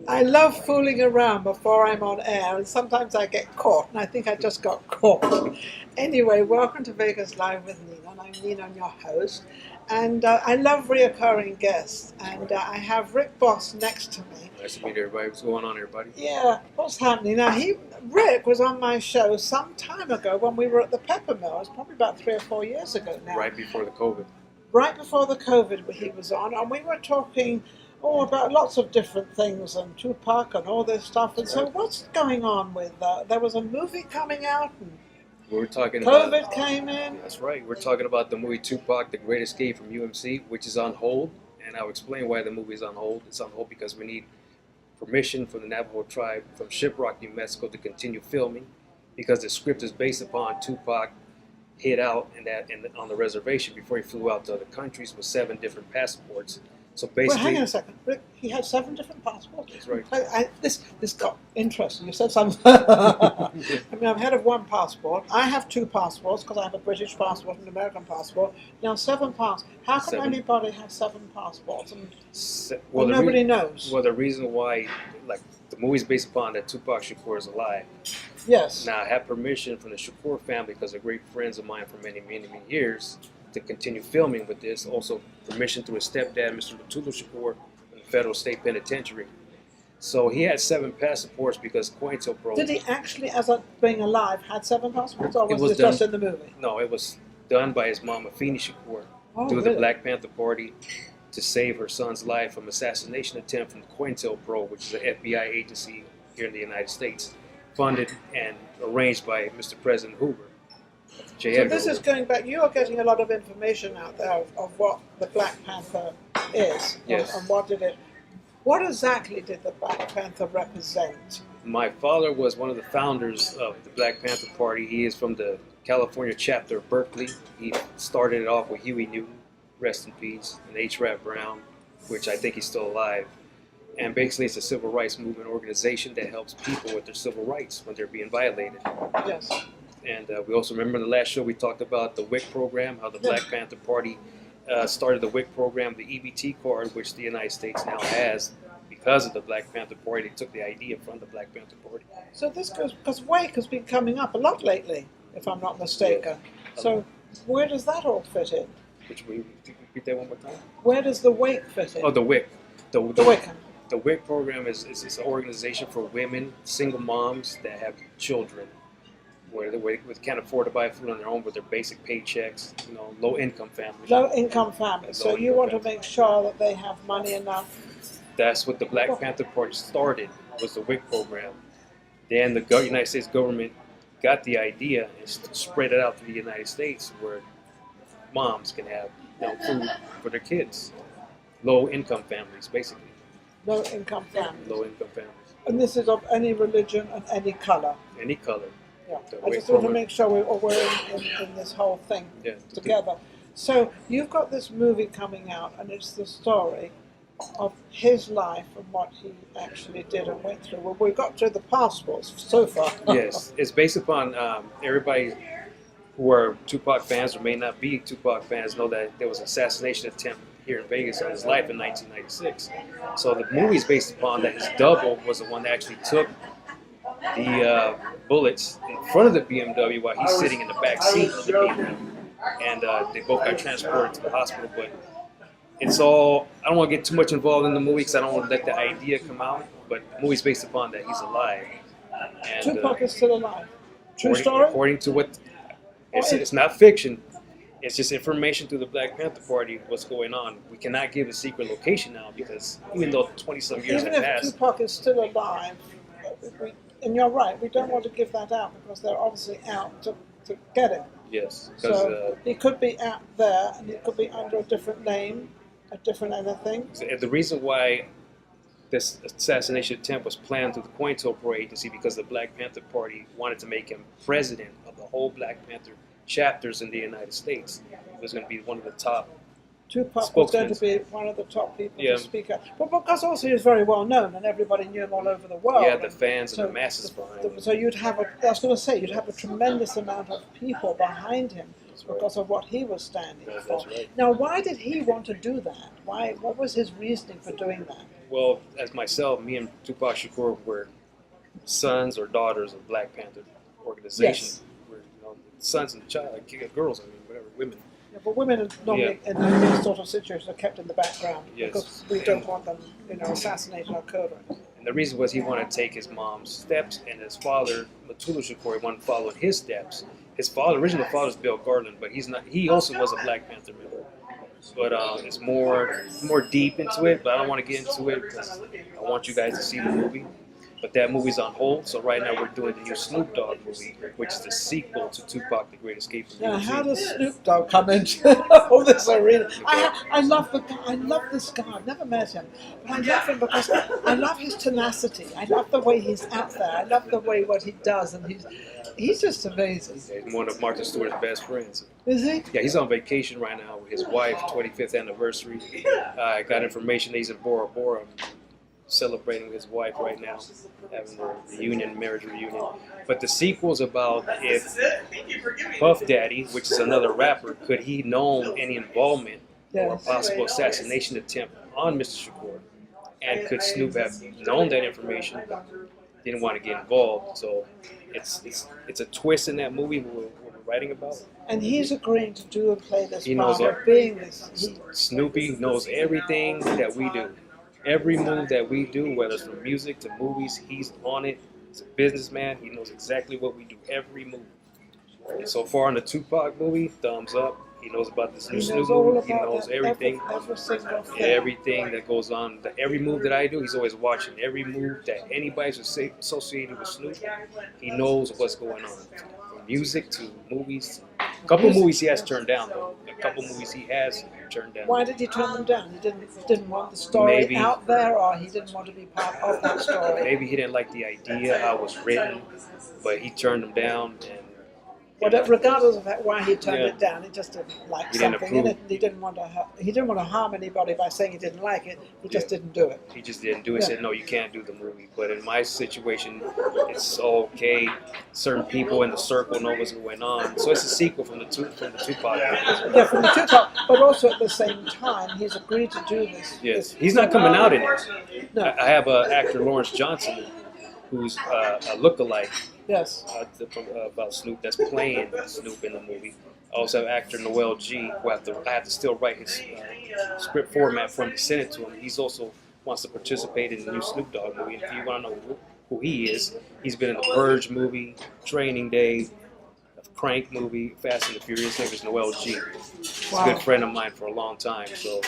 I love fooling around before I'm on air, and sometimes I get caught, and I think I just got caught. Anyway, welcome to Vegas Live with Ninon. I'm Ninon, your host, and I love reoccurring guests, and I have Rick Boss next to me. Nice to meet everybody. What's going on, everybody? Yeah, what's happening now? Rick was on my show some time ago when we were at the Pepper Mill. It was probably about 3 or 4 years ago now. Right before the COVID. Right before the COVID he was on, and we were talking about lots of different things and Tupac and all this stuff. And so what's going on with there was a movie coming out and We're talking COVID about, came in. that's right. We're talking about the movie Tupac, The Great Escape from UMC, which is on hold. And I'll explain why the movie is on hold. It's on hold because we need permission from the Navajo tribe from Shiprock, New Mexico to continue filming, because the script is based upon Tupac hid out on the reservation before he flew out to other countries with 7 different passports. So Well, basically, hang on a second. Rick, he had 7 different passports. That's right. This got interesting. You said something. I mean, I'm head of 1 passport. I have 2 passports because I have a British passport and an American passport. Now 7 passports. How can 7. anybody have 7 passports? And well, nobody knows. Well, the reason why, like, the movie's based upon that Tupac Shakur is alive. Yes. Now, I have permission from the Shakur family, because they're great friends of mine for many, many, many years, to continue filming with this. Also, permission through his stepdad, Mr. Lutulu Shakur, in the federal state penitentiary. So he had 7 passports because COINTELPRO. Did he actually, as being alive, had 7 passports, or It was was this just done- in the movie? No, it was done by his mom, Afeni Shakur, through the Really? Black Panther Party, to save her son's life from assassination attempt from COINTELPRO, which is an FBI agency here in the United States, funded and arranged by Mr. President Hoover. J. So Edgar this is Hoover. going back. You are getting a lot of information out there of what the Black Panther is, Yes. and what did it. What exactly did the Black Panther represent? My father was one of the founders of the Black Panther Party. He is from the California chapter of Berkeley. He started it off with Huey Newton, rest in peace, and H. Rap Brown, which I think he's still alive. And basically, it's a civil rights movement organization that helps people with their civil rights when they're being violated. Yes. And we also remember in the last show we talked about the WIC program, how the Black Panther Party started the WIC program, the EBT card, which the United States now has because of the Black Panther Party. They took the idea from the Black Panther Party. So this goes because WAKE has been coming up a lot lately, if I'm not mistaken. So where does that all fit in? Which we repeat that one more time. Where does the WAKE fit in? Oh, the WIC. The Wiccan. The WIC program is an organization for women, single moms that have children, where they can't afford to buy food on their own with their basic paychecks, low income families. Low income families. So you Low-income want to families. make sure that they have money enough. That's what the Black Panther Party started, was the WIC program. Then the United States government got the idea and spread it out to the United States, where moms can have food for their kids. Low income families, basically. Low income families. Low income families. And this is of any religion and any color. Any color. Yeah. The I WIC just want to program. make sure we're in this whole thing Yeah. together. So you've got this movie coming out, and it's the story of his life and what he actually did and went through. Well, we've got through the passports so far. Yes, it's based upon everybody who are Tupac fans or may not be Tupac fans know that there was an assassination attempt here in Vegas on his life in 1996. So the movie is based upon that. His double was the one that actually took the bullets in front of the BMW while he's sitting in the back seat of the BMW. And they both got transported to the hospital. But it's all, I don't want to get too much involved in the movie because I don't want to let the idea come out. But the movie's based upon that he's alive. And, Tupac is still alive. True story? According to what, it's not fiction. It's just information through the Black Panther Party, what's going on. We cannot give a secret location now because even though 20-some years Even have if passed, Tupac is still alive, and you're right, we don't want to give that out because they're obviously out to get him. yes, because So he could be out there, and he could be under a different name, a different anything. the reason why this assassination attempt was planned through the COINTELPRO agency because the Black Panther Party wanted to make him president of the whole Black Panther chapters in the United States. He was going to be one of the top. Tupac was going to Spokesman. be one of the top people Yeah. to speak out. But because also he was very well known and everybody knew him all over the world. Yeah, the fans and So the masses behind him. So you'd have I was going to say, you'd have a tremendous amount of people behind him because of what he was standing for. That's right. Now, why did he want to do that? What was his reasoning for doing that? Well, as myself, me and Tupac Shakur were sons or daughters of Black Panther organization. Yes. We're sons and girls. I mean, whatever, women. Yeah, but women are normally in these sort of situations are kept in the background Yes. because we don't want them, assassinated or killed. And the reason was he wanted to take his mom's steps, and his father, Matula Shakur, wanted to follow in his steps. His original father is Bill Garland, but he's not. He also was a Black Panther member. But it's more deep into it. But I don't want to get into it because I want you guys to see the movie. But that movie's on hold. So right now we're doing the new Snoop Dogg movie, which is the sequel to Tupac: The Great Escape From Now, UMC. how does Snoop Dogg come into all this arena? I love the guy. I love this guy. I've never met him, but I love him because I love his tenacity. I love the way he's out there. I love the way what he does, and he's just amazing. Yeah, he's one of Martha Stewart's best friends. Is he? Yeah, he's on vacation right now with his wife, 25th anniversary. I got information that he's in Bora Bora celebrating with his wife right now, having their marriage reunion. But the sequel's about if Puff Daddy, which is another rapper, could he known any involvement or possible assassination attempt on Mr. Shakur? And could Snoop have known that information, didn't want to get involved? So it's a twist in that movie we're writing about. And he's agreeing to do and play this He part knows of being this. Snoopy knows everything that we do. Every move that we do, whether it's from music to movies, he's on it. He's a businessman. He knows exactly what we do, every move. And so far in the Tupac movie, thumbs up. He knows about this new Snoop movie. He knows everything. Every single thing. Everything that goes on. Every move that I do, he's always watching. Every move that anybody's associated with Snoop, he knows what's going on. From music to movies. A couple movies he has turned down, though. A couple movies he has turned down. Why did he turn them down? He didn't want the story out there, or he didn't want to be part of that story? Maybe he didn't like the idea, how it was written, but he turned them down. And regardless of why he turned it down, he just didn't like He didn't something in it. approve. And he didn't want to harm anybody by saying he didn't like it. He just didn't do it. He just didn't do it. He said, no, you can't do the movie. But in my situation, it's okay. Certain people in the circle know what's going on. So it's a sequel from the Tupac. Yeah, from the Tupac, but also at the same time, he's agreed to do this. Yes, he's not coming out in it. No. I have actor Lawrence Johnson, who's a look-alike. Yes. About Snoop that's playing Snoop in the movie. I also have actor Noel G, who I have to still write his script format for him to send it to him. He's also wants to participate in the new Snoop Dogg movie. If you want to know who he is, he's been in the Purge movie, Training Day, Crank movie, Fast and the Furious. His name is Noel G. He's a good friend of mine for a long time. So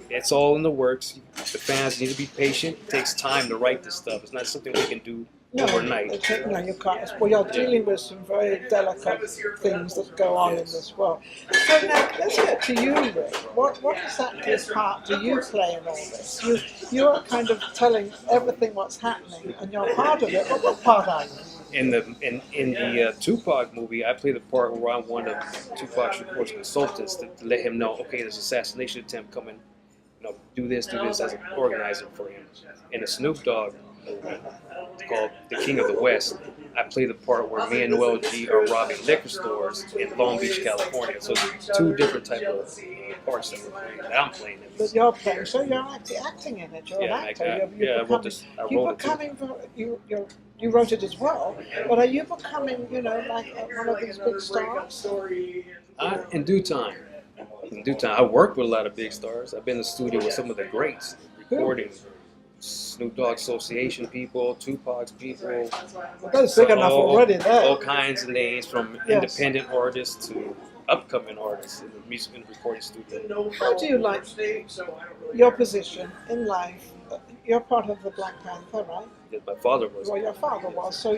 it's all in the works. The fans need to be patient. It takes time to write this stuff. It's not something we can do overnight. No, you can't. Well, you're dealing with some very delicate things that go on in this world. So now, let's get to you, Rick. What exactly part do you play in all this? You're kind of telling everything what's happening, and you're part of it. But what part are you? In the Tupac movie, I play the part where I'm one of Tupac Shakur's consultants to let him know, okay, there's an assassination attempt coming. Do this as an organizer for him. In the Snoop Dogg movie, called The King of the West, I play the part where me and Noel G are robbing liquor stores in Long Beach, California. So it's two different type of parts that we're playing. That I'm playing. But you're playing, so you're actually acting in it. You're an actor. I wrote this. You wrote it as well, but are you becoming, like one of these big stars? In due time. I worked with a lot of big stars. I've been in the studio with some of the greats, recording Snoop Dogg Association people, Tupac's people. Well, that's big enough already there. All kinds of names, from independent artists to upcoming artists in the music and recording studio. How do you like your position in life? You're part of the Black Panther, right? Yes, my father was. Well, your father was. So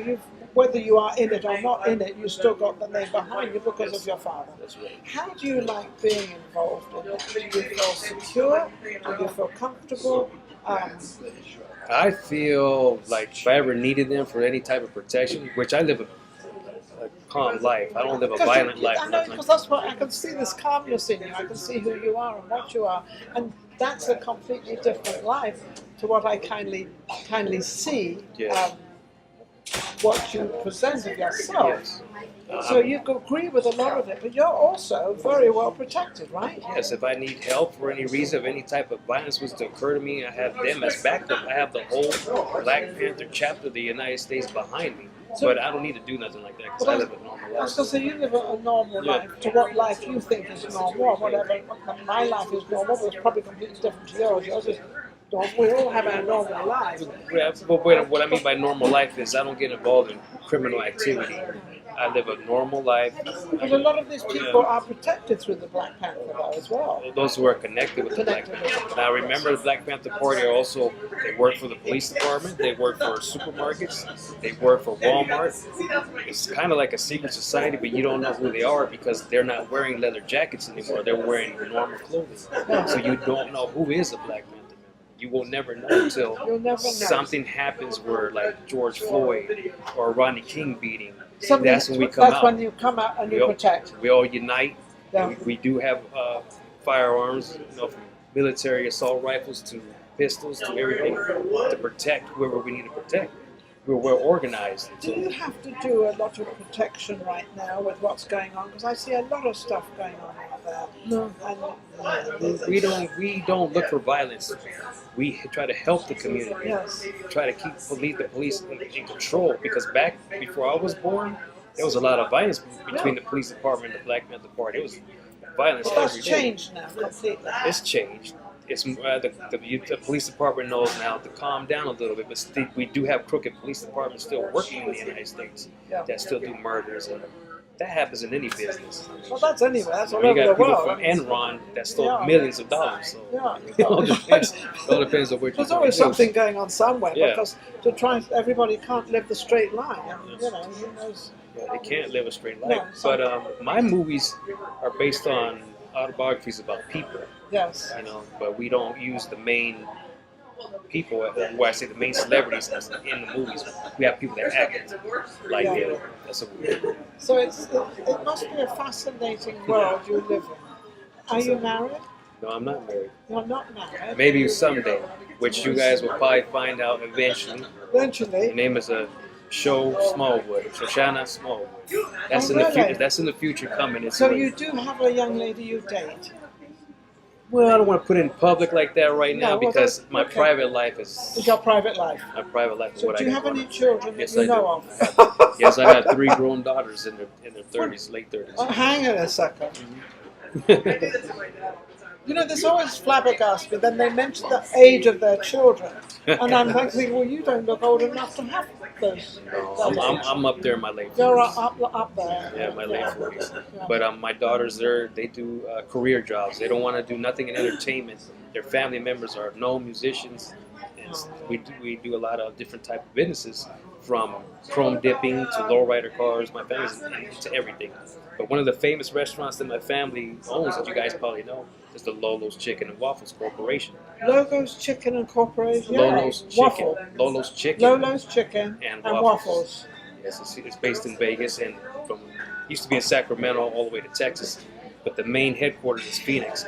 whether you are in it or not in it, you still got the name behind you because of your father. That's right. How do you like being involved in it? Do you feel secure? Do you feel comfortable? I feel like if I ever needed them for any type of protection, which I live a calm life. I don't live a violent life. I know, because that's what I can see, this calmness in you. I can see who you are and what you are, and that's a completely different life to what I kindly see. What you present of yourself. Yes. So you agree with a lot of it, but you're also very well protected, right? Yes, if I need help for any reason, if any type of violence was to occur to me, I have them as backup. I have the whole Black Panther chapter of the United States behind me. But I don't need to do nothing like that because I live a normal I was life. going to say, you live a normal life, to what life you think is normal, or whatever. My life is normal, but it's probably completely different to yours. Yours is normal. We all have our normal lives. Yeah, but what I mean by normal life is I don't get involved in criminal activity. I live a normal life. But a lot of these people are protected through the Black Panther though, as well. Those who are connected with the Black Panther. Now remember, the Black Panther Party are also, they work for the police department, they work for supermarkets, they work for Walmart. It's kind of like a secret society, but you don't know who they are because they're not wearing leather jackets anymore. They're wearing normal clothing. So you don't know who is a Black Panther. You will never know until something happens where, like George Floyd or Rodney King beating. That's when we come out. That's when you come out and you protect. We all unite. Yeah. We do have firearms, from military assault rifles to pistols to everything to protect whoever we need to protect. We're well organized. Do you have to do a lot of protection right now with what's going on? Because I see a lot of stuff going on out there. No, we don't look for violence. We try to help the community. Yes. Try to keep the police in control. Because back before I was born, there was a lot of violence between the police department and the Black Panther Party. It was violence every day. That's changed now completely. It's changed. It's the police department knows now to calm down a little bit, but we do have crooked police departments still working in the United States that still do murders, and that happens in any business. Well, that's anywhere. That's all you over the got people world. From Enron that stole millions of dollars. So it all depends on which. There's always something going on somewhere because everybody can't live the straight line. Who knows? Yeah, they can't live a straight life. But my movies are based on autobiographies about people. Yes. But we don't use the main people, where I say the main celebrities in the movies. We have people that act like them. So it must be a fascinating world you live in. Are you married? No, I'm not married. You're not married? Maybe someday, which you guys will probably find out eventually. Eventually? Her name is Smallwood, Shoshana Smallwood. That's in the future. That's in the future coming. So you do have a young lady you date? Well, I don't want to put it in public like that right now because my private life is. It's your private life. My private life is so what I do. Do you have any children that yes, you know of? Yes, I have 3 grown daughters in their 30s, late 30s. Oh, hang on a second. Mm-hmm. This always flabbergasts me. Then they mention the age of their children, and I'm thinking, well, you don't look old enough to have those. No, I'm up there in my late 40s. You're up there. Yeah, my late 40s. Yeah. But my daughters, they do career jobs. They don't want to do nothing in entertainment. Their family members are known musicians, and we do a lot of different type of businesses, from chrome dipping to lowrider cars. My family's into everything. But one of the famous restaurants that my family owns, that you guys probably know, is the Lolo's Chicken and Waffles Corporation. Lolo's Chicken and Corporation? Lolo's Chicken. Waffle. Lolo's Chicken. Lolo's Chicken and Waffles. Yes, it's based in Vegas and used to be in Sacramento all the way to Texas. But the main headquarters is Phoenix,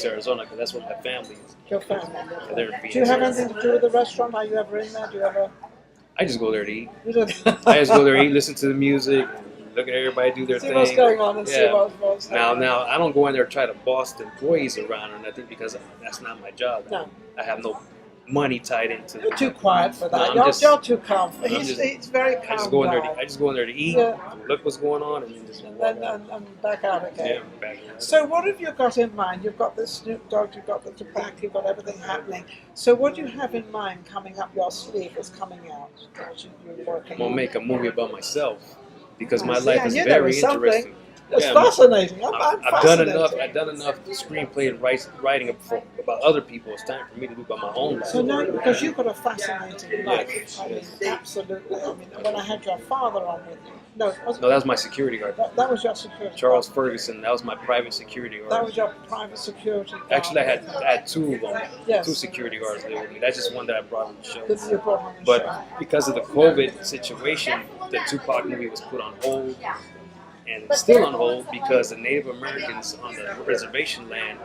Arizona, because that's where my family is. Your family? Yeah, they're in Phoenix. Do you have anything to do with the restaurant? Are you ever in there? Do you ever? I just go there to eat. I just go there to eat, listen to the music, look at everybody do their thing. See what's going on and see what's happening. Now, I don't go in there and try to boss the employees around or nothing because that's not my job. No. I have no money tied into it. You're too quiet for that. You're too calm. He's very calm. I just go in there to eat, look what's going on, and and back out again. Yeah, back out. So what have you got in mind? You've got the Snoop Dogg, you've got the Tupac, you've got everything happening. So what do you have in mind coming up your sleeve that's coming out? You're working I'm going to make a movie about myself because my life life is very interesting. It's fascinating. I'm fascinated. I've done enough screenplay and writing about other people. It's time for me to do about my own life. So now, because you've got a fascinating life. I mean, absolutely. I mean, when I had your father on with you. No, that was my security guard. That was your security Charles guard. Ferguson. That was my private security guard. That was your private security guard. Actually, I had 2 of them. Yes. 2 security guards there with me. That's just one that I brought on the show. But because of the COVID situation, the Tupac movie was put on hold. And it's still on hold because the Native Americans on the reservation land,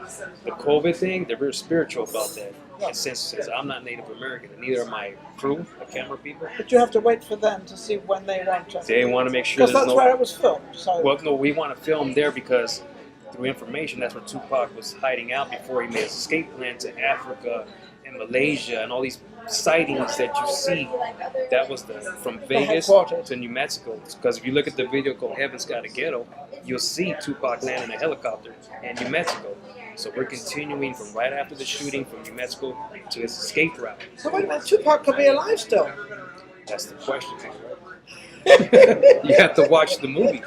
the COVID thing, they're very spiritual about that. And since I'm not Native American, and neither are my crew, the camera people, But you have to wait for them to see when they want to. they want to make sure Because there's that's no. where it was filmed. So. Well, no, we want to film there because through information, that's where Tupac was hiding out before he made his escape plan to Africa and Malaysia and all these sightings that you see. That was from Vegas to New Mexico. Because if you look at the video called Heaven's Got a Ghetto, you'll see Tupac land in a helicopter in New Mexico. So we're continuing from right after the shooting from New Mexico to his escape route. So wait a minute, Tupac could be alive still. That's the question. You have to watch the movie.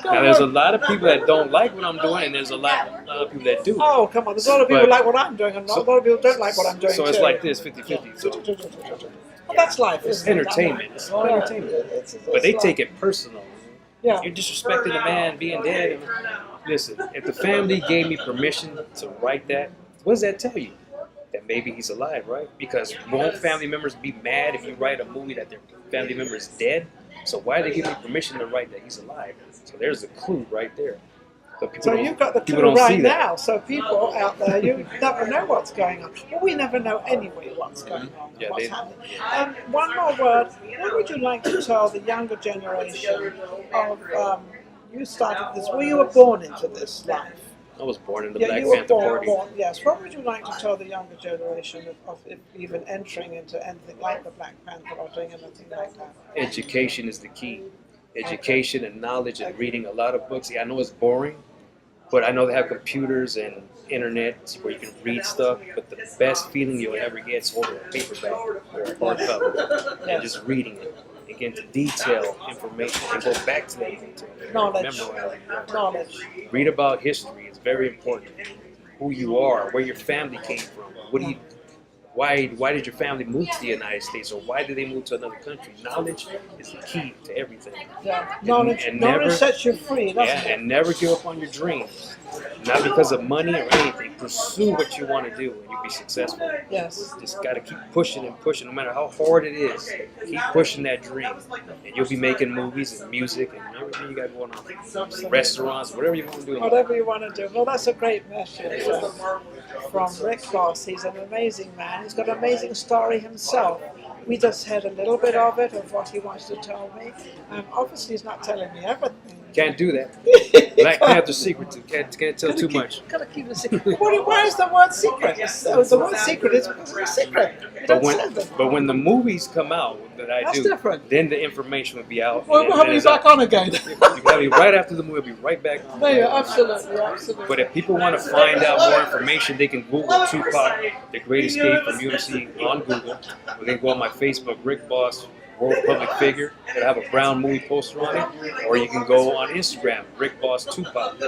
Now, there's a lot of people that don't like what I'm doing, and there's a lot of people that do. Oh, come on. There's a lot of people who like what I'm doing, and a lot of people don't like what I'm doing. So it's like this, 50-50. So well, that's life. It's entertainment. It's all entertainment. But they take it personal. Yeah. You're disrespecting the man being dead. Listen, if the family gave me permission to write that, what does that tell you? That maybe he's alive, right? Because won't family members be mad if you write a movie that their family member is dead? So why do they give me permission to write that he's alive? So there's a clue right there. So you've got the clue right now. So people out there, you never know what's going on. Well, we never know anyway what's going on, what's happening. One more word. What would you like to tell the younger generation of, you started this, well, you were born into this life. I was born in the Black Panther Party. Yes. What would you like to tell the younger generation of even entering into anything like the Black Panther or doing anything like that? Education is the key. Education and knowledge and reading a lot of books. Yeah, I know it's boring, but I know they have computers and internet where you can read stuff, but the best feeling you'll ever get is holding a paperback or a hardcover and just reading it and get into detail information and go back to that detail. Knowledge. Read about history. It's very important. Who you are, where your family came from. Why did your family move to the United States, or why did they move to another country? Knowledge is the key to everything. Yeah, knowledge sets you free. And never give up on your dreams. Not because of money or anything. Pursue what you want to do, and you'll be successful. Yes. Just got to keep pushing and pushing, no matter how hard it is. Keep pushing that dream, and you'll be making movies and music and everything you got going on. Restaurants, whatever you want to do. Whatever you want to do. Well, that's a great message from Rick Boss. He's an amazing man. He's got an amazing story himself. We just had a little bit of it, of what he wants to tell me. Obviously, he's not telling me everything. Can't do that. Black Panther's secret too. Can't tell too much. Gotta keep it secret. Why is the word secret? The word secret is because it's a secret. But when the movies come out that I do, different. Then the information will be out. Well, we'll have you back on again. You can have me right after the movie. I'll be right back on. No, yeah, absolutely. But if people want to find out more information, they can Google Tupac, The Great Escape From UMC on Google. Or they can go on my Facebook, Rick Boss, World Public Figure. It'll have a brown movie poster on it. Or you can go on Instagram, Rick Boss Tupac.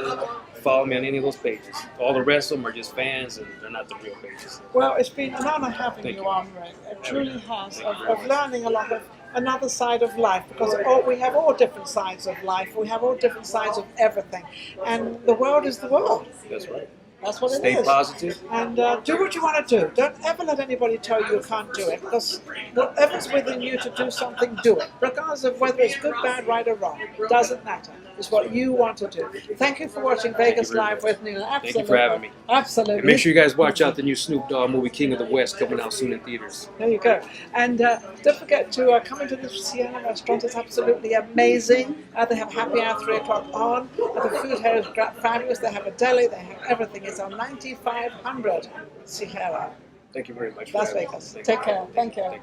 Follow me on any of those pages. All the rest of them are just fans, and they're not the real pages. Well, it's been an honor having you on, Rick. It truly has, of learning a lot of another side of life, because we have all different sides of life. We have all different sides of everything. And the world is the world. That's right. That's what it is. Stay positive. And do what you want to do. Don't ever let anybody tell you can't do it, because whatever's within you to do something, do it. Regardless of whether it's good, bad, right, or wrong. It doesn't matter. It's what you want to do. Thank you for watching Vegas Live with Ninon. Absolutely. Thank you for having me. Absolutely. And make sure you guys watch out the new Snoop Dogg movie, King of the West, coming out soon in theaters. There you go. And don't forget to come into the Sienna restaurant. It's absolutely amazing. They have happy hour 3 o'clock on. The food here is fabulous. They have a deli. They have everything. It's on 9500 Sierra. Thank you very much. Las Vegas. Take care. Thank you.